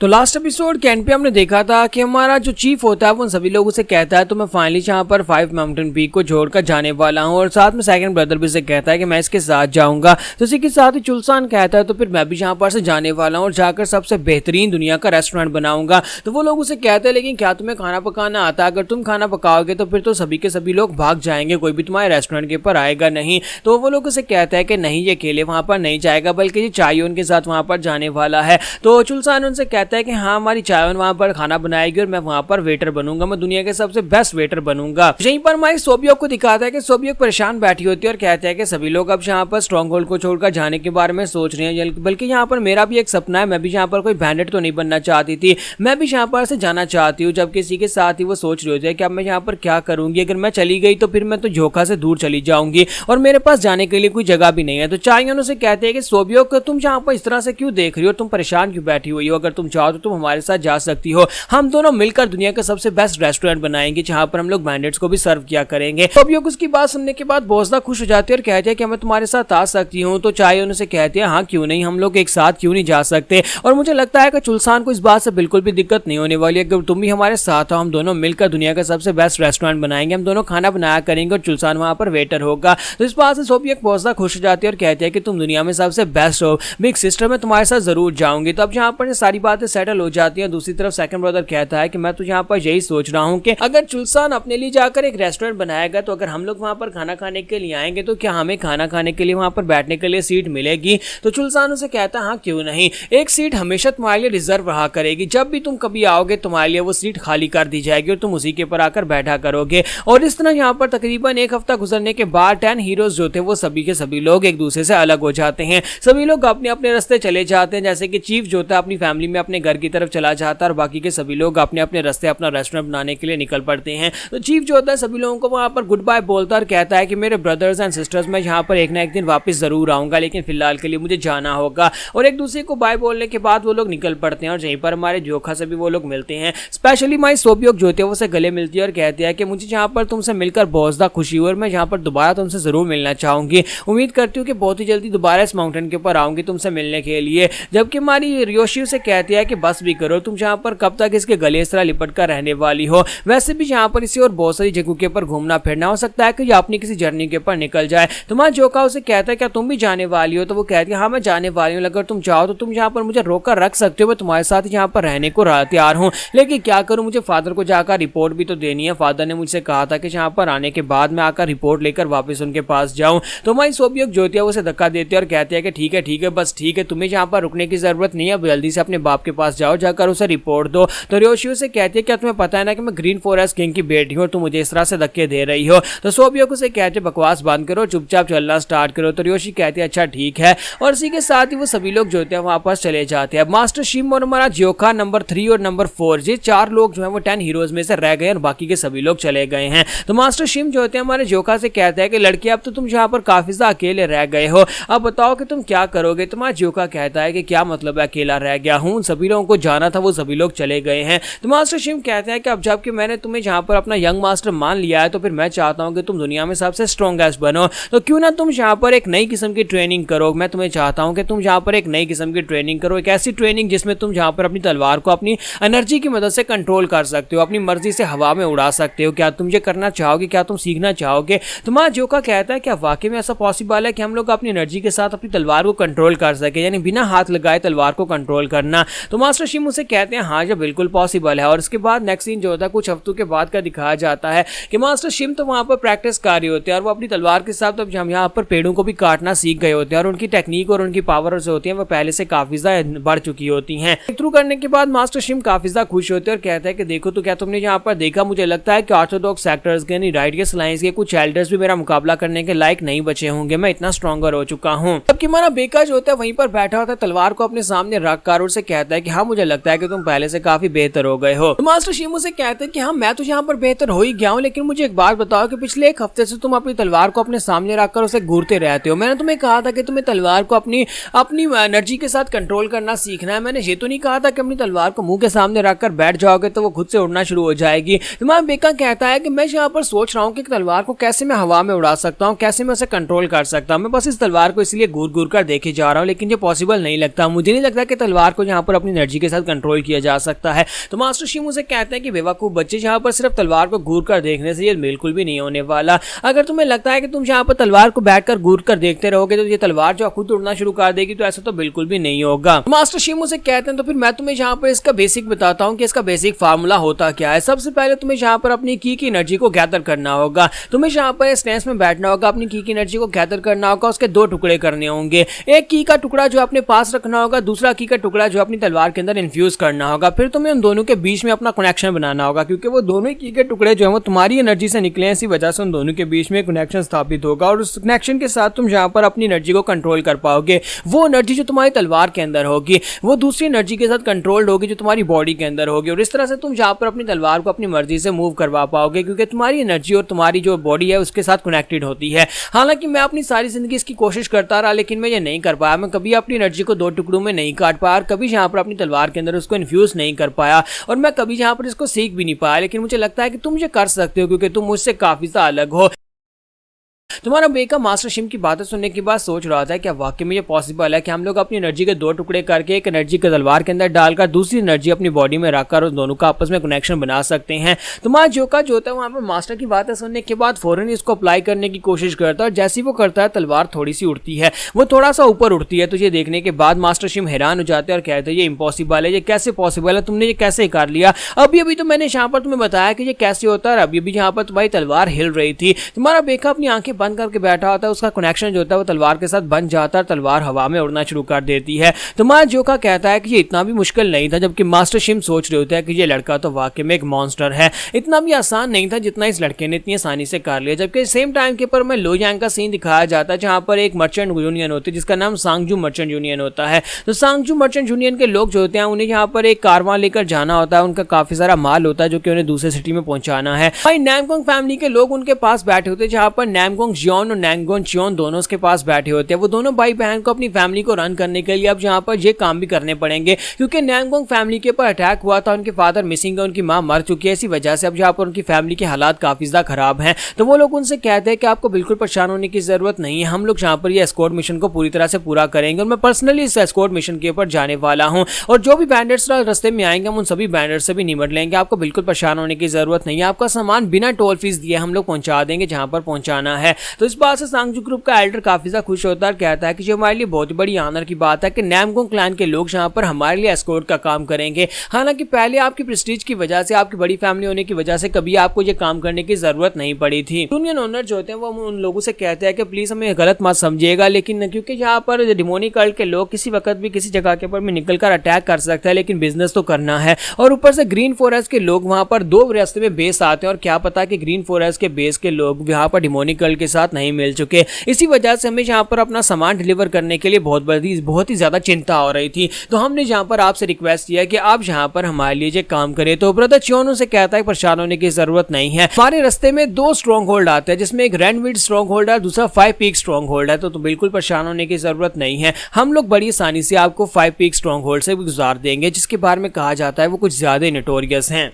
तो last episode के and पे हमने देखा था कि हमारा जो चीफ होता है वो उन सभी लोगों से कहता है तो मैं फाइनली यहाँ पर 5 माउंटेन पीक को छोड़कर जाने वाला हूँ और साथ में सेकंड ब्रदर भी से कहता है कि मैं इसके साथ जाऊंगा। तो इसी के साथ ही चुलसान कहता है तो फिर मैं भी यहाँ पर से जाने वाला हूँ और जाकर सबसे बेहतरीन दुनिया का रेस्टोरेंट बनाऊंगा। तो वो लोग उसे कहते हैं लेकिन क्या तुम्हें खाना पकाना आता है? अगर तुम खाना पकाओगे तो फिर तो सभी के सभी लोग भाग जाएंगे, कोई भी तुम्हारे रेस्टोरेंट के ऊपर आएगा नहीं। तो वो लोग उसे कहता है कि नहीं, ये अकेले वहां पर नहीं जाएगा बल्कि ये चायोन के साथ वहां पर जाने वाला है। तो चुलसान उनसे कहता है कि हाँ, हमारी चायोन वहां पर खाना बनाएगी और मैं वहां पर वेटर बनूंगा, मैं दुनिया के सबसे बेस्ट वेटर बनूंगा। यहीं पर हमारी सोबियोक को दिखाता है कि सोबियोक परेशान बैठी होती है और कहता है कि सभी लोग अब यहाँ पर स्ट्रॉन्ग होल्ड को छोड़कर जाने के बारे में सोच रहे हैं, बल्कि यहाँ पर मेरा भी एक सपना है, मैं भी यहाँ पर कोई बैंडिट तो नहीं बनना चाहती थी, मैं भी यहाँ पर से जाना चाहती हूँ। जबकि इसी के साथ ही वो सोच रही होती है कि अब मैं यहाँ पर क्या करूंगी, अगर मैं चली गई तो फिर मैं तो झोंका से दूर चली जाऊंगी और मेरे पास जाने के लिए कोई जगह भी नहीं है। तो चायोन उसे कहते हैं कि सोबियोक, तुम यहाँ पर इस तरह से क्यों देख रही हो, तुम परेशान क्यों बैठी हुई हो? अगर तुम चाहो तो तुम हमारे साथ जा सकती हो, हम दोनों मिलकर दुनिया का सबसे बेस्ट रेस्टोरेंट बनाएंगे जहां पर हम लोग बैंडिट्स को भी सर्व किया करेंगे। सोबियोक उसकी बात सुनने के बाद बहुत ज्यादा खुश हो जाती है और कहती है कि मैं तुम्हारे साथ आ सकती हूँ। तो चायोन उसे कहती है हाँ क्यों नहीं, हम लोग एक साथ क्यों नहीं जा सकते? और मुझे लगता है कि चुलसान को इस बात से बिल्कुल भी दिक्कत नहीं होने वाली है, अगर तुम भी हमारे साथ हो हम दोनों मिलकर दुनिया का सबसे बेस्ट रेस्टोरेंट बनाएंगे, हम दोनों खाना बनाया करेंगे और चुलसान वहां पर वेटर होगा। तो इस बात से सोबियोक बहुत ज्यादा खुश हो जाती है और कहती है कि तुम दुनिया में सबसे बेस्ट हो, बिग सिस्टर मैं तुम्हारे साथ जरूर जाऊंगी। तो अब यहाँ पर सारी बातें सेटल हो जाती है। दूसरी तरफ सेकंड ब्रदर कहता है कि मैं तो यहाँ पर यही सोच रहा हूँ कि अगर चुलसान अपने लिए जाकर एक रेस्टोरेंट बनाएगा तो अगर हम लोग वहां पर खाना खाने के लिए आएंगे तो क्या हमें खाना खाने के लिए वहां पर बैठने के लिए सीट मिलेगी? तो चुलसान उसे कहता है हाँ क्यों नहीं, एक सीट हमेशा तुम्हारे लिए रिजर्व रहा करेगी, जब भी तुम कभी आओगे तुम्हारे लिए वो सीट खाली कर दी जाएगी और तुम उसी के ऊपर आकर बैठा करोगे। और इस तरह यहाँ पर तकरीबन एक हफ्ता गुजरने के बाद 10 हीरोज जो थे वो सभी के सभी लोग एक दूसरे से अलग हो जाते हैं, सभी लोग अपने अपने रास्ते चले जाते हैं। जैसे कि चीफ जो था अपनी फैमिली में अपने घर की तरफ चला जाता है और बाकी के सभी लोग अपने अपने रास्ते अपना रेस्टोरेंट बनाने के लिए निकल पड़ते हैं। तो चीफ जो होता है सभी लोगों को वहां पर गुड बाय बोलता और कहता है कि मेरे ब्रदर्स एंड सिस्टर्स मैं यहाँ पर एक ना एक दिन वापस जरूर आऊंगा, लेकिन फिलहाल के लिए मुझे जाना होगा। और एक दूसरे को बाय बोलने के बाद वो लोग निकल पड़ते हैं और यहीं पर हमारे जोखा से भी वो लोग मिलते हैं। स्पेशली माई सोबियोक जो होती है वो उसे गले मिलती है और कहती है कि मुझे यहाँ पर तुमसे मिलकर बहुत ज्यादा खुशी हुई और मैं यहाँ पर दोबारा तुमसे जरूर मिलना चाहूंगी, उम्मीद करती हूँ कि बहुत ही जल्दी दोबारा इस माउंटेन के ऊपर आऊंगी तुमसे मिलने के लिए। जबकि हमारी रियोशी से कहती है कि बस भी करो, तुम यहाँ पर कब तक इसके गले इस तरह लिपट कर रहने वाली हो? वैसे भी यहाँ पर इसी और बहुत सारी जगहों के ऊपर घूमना फिरना हो सकता है कि ये अपनी किसी जर्नी के ऊपर निकल जाए। तुम्हारा जोखा उसे कहता है क्या तुम भी जाने वाली हो? तो वो कहती है हाँ मैं जाने वाली हूँ, अगर तुम चाहो तो तुम यहाँ पर मुझे रोक कर रख सकते हो, मैं तुम्हारे साथ यहाँ पर रहने को तैयार हूँ, लेकिन क्या करूँ, मुझे फादर को जाकर रिपोर्ट भी तो देनी है। फादर ने मुझसे कहा था कि यहाँ पर आने के बाद मैं आकर रिपोर्ट लेकर वापस उनके पास जाऊँ। तो हमारी सोबियोक जो होती है उसे धक्का देती है और कहती है कि ठीक है बस ठीक है, तुम्हें यहाँ पर रुकने की जरूरत नहीं है, जल्दी से अपने बाप के पास जाओ, जाकर उसे रिपोर्ट दो। तो रियोशी से कहती है क्या तुम्हें पता है ना कि मैं ग्रीन फॉरेस्ट किंग की बेटी हूँ, तुम मुझे इस तरह से धक्के दे रही हो? तो सोबियोक उसे कहते हैं बकवास बंद करो, चुपचाप चलना स्टार्ट करो। तो रियोशी कहती है अच्छा ठीक है, और इसी के साथ ही वो सभी लोग जो होते हैं वापस चले जाते हैं। मास्टर शिम और हमारा जोखा नंबर 3 और नंबर 4 ये 4 लोग जो है वो 10 हीरोज में से रह गए और बाकी के सभी लोग चले गए हैं। तो मास्टर शिम जो होते हैं हमारे जोखा से कहते हैं कि लड़की अब तो तुम यहाँ पर काफी ज्यादा अकेले रह गए हो, अब बताओ कि तुम क्या करोगे? तुम्हारा जोखा कहता है कि क्या मतलब है अकेला रह गया हूँ, सभी लोगों को जाना था वो सभी लोग चले गए हैं। तो मास्टर शिम कहते हैं कि अब जबकि मैंने तुम्हें यहाँ पर अपना यंग मास्टर मान लिया है तो फिर मैं चाहता हूँ कि तुम दुनिया में सबसे स्ट्रॉन्गेस्ट बनो, तो क्यों ना तुम यहाँ पर एक नई किस्म की ट्रेनिंग करो। मैं तुम्हें चाहता हूँ कि तुम यहाँ पर एक नई किस्म की ट्रेनिंग करो, एक ऐसी ट्रेनिंग जिसमें तुम यहाँ पर अपनी तलवार को अपनी एनर्जी की मदद से कंट्रोल कर सकते हो, अपनी मर्जी से हवा में उड़ा सकते हो। क्या तुम ये करना चाहोगे? क्या तुम सीखना चाहोगे? तुम्हारा जोखा कहता है क्या वाकई में ऐसा पॉसिबल है कि हम लोग अपनी एनर्जी के साथ अपनी तलवार को कंट्रोल कर सके, यानी बिना हाथ लगाए तलवार को कंट्रोल करना? तो मास्टर शिम उसे कहते हैं हाँ ये बिल्कुल पॉसिबल है। और इसके बाद नेक्स्ट सीन जो होता है कुछ हफ्तों के बाद का दिखाया जाता है कि मास्टर शिम तो वहां पर प्रैक्टिस कर रहे होते हैं और वो अपनी तलवार के साथ अब हम यहाँ पर पेड़ों को भी काटना सीख गए होते हैं और उनकी टेक्निक और उनकी पावर जो होती है वो पहले से काफी ज्यादा बढ़ चुकी होती हैं। थ्रू करने के बाद मास्टर शिम काफी ज्यादा खुश होते हैं और कहता है कि देखो तो क्या तुमने यहाँ पर देखा, मुझे लगता है कि ऑर्थोडॉक्स सेक्टर्स के राइटियस लाइंस के कुछ एल्डर्स भी मेरा मुकाबला करने के लायक नहीं बचे होंगे, मैं इतना स्ट्रॉन्गर हो चुका हूँ। जबकि हमारा बेका जो होता है वहीं पर बैठा होता है तलवार को अपने सामने रखकर और से कहता है कि हाँ मुझे लगता है कि तुम पहले से काफी बेहतर हो गए हो। तो मास्टर शिम उसे कहते हैं कि हाँ मैं तो यहाँ पर बेहतर हो ही गया हूँ, लेकिन मुझे एक बात बताओ कि पिछले एक हफ्ते से तुम अपनी तलवार को अपने सामने रखकर उसे घूरते रहते हो। मैंने तुम्हें कहा था कि तुम्हें तलवार को अपनी एनर्जी के साथ कंट्रोल करना सीखना है, मैंने ये तो नहीं कहा था कि अपनी तलवार को मुंह के सामने रखकर बैठ जाओगे तो वो खुद से उड़ना शुरू हो जाएगी। तुम्हारा बेका कहता है कि मैं यहाँ पर सोच रहा हूँ कि तलवार को कैसे मैं हवा में उड़ा सकता हूँ, कैसे मैं उसे कंट्रोल कर सकता हूँ। मैं बस इस तलवार को इसलिए घूर घूर कर देखे जा रहा हूँ, लेकिन ये पॉसिबल नहीं लगता। मुझे नहीं लगता कि तलवार को यहाँ पर अपनी अपनी एनर्जी के साथ कंट्रोल किया जा सकता है। तो मास्टर शिमू से कहते हैं कि बेवकूफ बच्चे, जहाँ पर सिर्फ तलवार को घूर कर देखने से ये बिल्कुल भी नहीं होने वाला। अगर तुम्हें लगता है कि तुम यहाँ पर तलवार को बैठकर घूर कर देखते रहोगे तो ये तलवार जो खुद उड़ना शुरू कर देगी, तो ऐसा तो बिल्कुल भी नहीं होगा। मास्टर शिमू से कहते हैं तो फिर मैं तुम्हें यहाँ पर इसका बेसिक बताता हूँ कि इसका बेसिक फार्मूला होता क्या है। सबसे पहले तुम्हें यहाँ पर अपनी की एनर्जी को गैदर करना होगा। तुम्हें यहाँ पर स्टेंस में बैठना होगा, अपनी की एनर्जी को गैदर करना होगा, उसके दो टुकड़े करने होंगे। एक की का टुकड़ा जो अपने पास रखना होगा, दूसरा की का टुकड़ा जो अपनी तलवार के अंदर इन्फ्यूज करना होगा। फिर तुम्हें उन दोनों के बीच में अपना कनेक्शन बनाना होगा, क्योंकि वो दोनों ही की के टुकड़े जो है वो तुम्हारी एनर्जी से निकले हैं, इसी वजह से उन दोनों के बीच में कनेक्शन स्थापित होगा और उस कनेक्शन के साथ तुम यहाँ पर अपनी एनर्जी को कंट्रोल कर पाओगे। वो एनर्जी जो तुम्हारी तलवार के अंदर होगी वो दूसरी एनर्जी के साथ कंट्रोल्ड होगी जो तुम्हारी बॉडी के अंदर होगी, और इस तरह से तुम यहाँ पर अपनी तलवार को अपनी मर्जी से मूव करवा पाओगे, क्योंकि तुम्हारी एनर्जी और तुम्हारी जो बॉडी है उसके साथ कनेक्टेड होती है। हालांकि मैं अपनी सारी जिंदगी इसकी कोशिश करता रहा, लेकिन मैं ये नहीं कर पाया। मैं कभी अपनी एनर्जी को दो टुकड़ों में नहीं काट पाया और कभी यहाँ पर अपनी तलवार के अंदर उसको इन्फ्यूज नहीं कर पाया, और मैं कभी यहाँ पर इसको सीख भी नहीं पाया। लेकिन मुझे लगता है कि तुम ये कर सकते हो, क्योंकि तुम मुझसे काफी सा अलग हो। तुम्हारा बेका मास्टर शिम की बातें सुनने के बाद सोच रहा था क्या वाकई में ये पॉसिबल है कि हम लोग अपनी एनर्जी के दो टुकड़े करके एक एनर्जी के तलवार के अंदर डालकर दूसरी एनर्जी अपनी बॉडी में रखकर उन दोनों का आपस में कनेक्शन बना सकते हैं। तुम्हारा जोका जो होता है वहाँ पर मास्टर की बातें सुनने के बाद फौरन इसको अप्लाई करने की कोशिश करता है, और जैसे वो करता है तलवार थोड़ी सी उड़ती है, वो थोड़ा सा ऊपर उड़ती है। तो ये देखने के बाद मास्टर शिम हैरान हो जाते हैं और कहते हैं ये इम्पॉसिबल है, ये कैसे पॉसिबल है, तुमने ये कैसे कर लिया? अभी तो मैंने यहाँ पर तुम्हें बताया कि ये कैसे होता है, अभी यहाँ पर तुम्हारी तलवार हिल रही थी। तुम्हारा बेका अपनी आंखें बंद करके बैठा होता है, उसका कनेक्शन जो होता है वो तलवार के साथ बन जाता है, तलवार हवा में उड़ना शुरू कर देती है। तुम्हारा जोका कहता है कि ये इतना भी मुश्किल नहीं था, जबकि मास्टर शिम सोच रहे होते हैं कि ये लड़का तो वाकई में एक मॉन्स्टर है। इतना भी आसान नहीं था जितना इस लड़के ने इतनी आसानी से कर लिया। जबकि सेम टाइम के पर में लोयांग का सीन दिखाया जाता है, जहां पर एक मर्चेंट यूनियन होती है जिसका नाम सांगजू मर्चेंट यूनियन होता है। तो सांगजू मर्चेंट यूनियन के लोग जो होते हैं उन्हें यहाँ पर एक कारवां लेकर जाना होता है, उनका काफी सारा माल होता है जो कि उन्हें दूसरे सिटी में पहुंचाना है। भाई नामकोंग फैमिली के लोग उनके पास बैठे होते हैं, जहां पर नामकोंग जियोन और नामकोंग चियोन दोनों उसके पास बैठे होते हैं। वो दोनों भाई बहन को अपनी फैमिली को रन करने के लिए अब यहाँ पर ये काम भी करने पड़ेंगे, क्योंकि नामकोंग फैमिली के ऊपर अटैक हुआ था, उनके फादर मिसिंग है, उनकी माँ मर चुकी है। इसी वजह से अब यहाँ पर उनकी फैमिली के हालात काफी ज्यादा खराब हैं। तो वो लोग उनसे कहते हैं कि आपको बिल्कुल परेशान होने की जरूरत नहीं है, हम लोग यहाँ पर ये एस्कॉर्ट मिशन को पूरी तरह से पूरा करेंगे, और मैं पर्सनली इस एस्कॉर्ट मिशन के ऊपर जाने वाला हूँ, और जो भी बैंडर्स रास्ते में आएंगे हम उन सभी बैंडर्स से भी निपट लेंगे। आपको बिल्कुल परेशान होने की जरूरत नहीं है, आपका सामान बिना टोल फीस दिए हम लोग पहुंचा देंगे जहां पर पहुंचाना है। तो इस बात से सांगजू ग्रुप का एल्डर काफी ज्यादा खुश होता है, कहता है कि जो हमारे लिए बहुत बड़ी ऑनर की बात है कि नामकोंग क्लैन के लोग यहाँ पर हमारे लिए एस्कॉर्ट का काम करेंगे। हालांकि पहले आपकी प्रेस्टीज की वजह से, आपकी बड़ी फैमिली होने की वजह से कभी आपको ये काम करने की जरूरत नहीं पड़ी थी। यूनियन ओनर जो होते हैं वो उन लोगों से कहते हैं कि प्लीज हमें गलत मत समझिएगा, लेकिन क्योंकि यहाँ पर डिमोनिक कल्ट के लोग किसी वक्त भी किसी जगह के ऊपर में निकलकर अटैक कर सकते हैं, लेकिन बिजनेस तो करना है। और ऊपर से ग्रीन फॉरेस्ट के लोग वहां पर दो रास्ते में बेस आते हैं, और क्या पता कि ग्रीन फॉरेस्ट के बेस के लोग यहाँ पर डिमोनिक कल्ट के साथ नहीं मिल चुके। इसी वजह से हमें यहाँ पर अपना सामान डिलीवर करने के लिए बहुत ही ज्यादा चिंता हो रही थी। तो हमने यहाँ पर आपसे रिक्वेस्ट किया कि आप यहाँ पर हमारे लिए ये काम करें। तो ब्रदर चियोन से कहता है परेशान होने की जरूरत नहीं है, हमारे रास्ते में दो स्ट्रॉन्ग होल्ड आते हैं, जिसमें एक रेनविड स्ट्रॉन्ग होल्ड है, दूसरा 5 पीक स्ट्रॉन्ग होल्ड है। तो बिल्कुल परेशान होने की जरूरत नहीं है, हम लोग बड़ी आसानी से आपको 5 पीक स्ट्रॉन्ग होल्ड से गुजार देंगे, जिसके बारे में कहा जाता है वो कुछ ज्यादा नोटोरियस हैं।